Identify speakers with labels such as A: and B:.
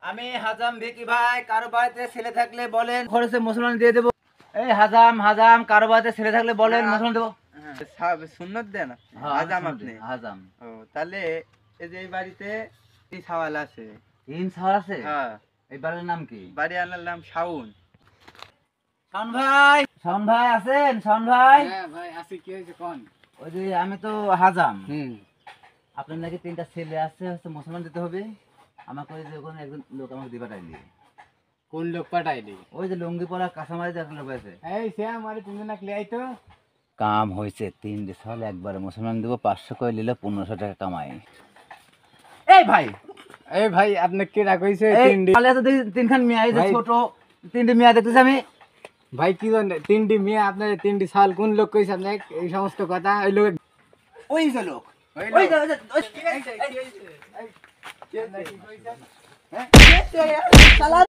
A: আমি হাজাম ভিকি ভাই, কারো বাড়িতে ছেলে থাকলে বলেন, খরচে মুসলমান দিয়ে দেবো। এই হাজাম হাজাম, কারো বাড়িতে ছেলে থাকলে বলেন, মুসলমান দেবো।
B: সুন্নত দেন
A: হ্যাঁ,
B: হাজাম
A: শুনতে,
B: আপনি।
A: হাজাম।
B: ও তাহলে এই যে এই বাড়িতে কি সওয়াল আছে?
A: 3 সাল আছে।
B: হ্যাঁ,
A: এই বাড়ির নাম কি?
B: বাড়ি আনার নাম শাউন।
A: শাওন ভাই, শাওন ভাই আছেন? শাওন ভাই,
C: হ্যাঁ ভাই আসি, কি হয়েছে কোন?
A: ওই যে আমি তো হাজাম,
C: হুম,
A: আপনার নাকি 3টা ছেলে আছে, হচ্ছে মুসলমান দিতে হবে। আমাকে ওই যে ওখানে একজন লোক আমাকে দিবা টাইলি,
C: কোন লোক পাঠাইলি?
A: ওই যে লুঙ্গি পরা কাঁচামারি যে লোক আছে।
C: এই সে আমার তিনজনা ক্লিয়াই তো।
A: কাম হয়েছে, 3 সাল একবারে মুসলমান দেবো, 500 করে নিলে 1500 টাকা কামাই। এই ভাই,
C: এই ভাই আপনি কি রাখইছে
A: এই
C: তিনটি?
A: তাহলে তো 3খান মেয়ে, এই যে
C: ভাই।
A: ছোট 3টি মেয়ে দেখতেছি আমি।
C: ভাই কি জানেন তিনটি মেয়ে আপনার তিনটি সাল কোন লোক কইছে আপনি এই সমস্ত কথা? ওই লোক
A: ওই যে লোক,
C: ওই
A: ওই
C: লোক।
A: যে
C: কি হয়েছে?
A: শালা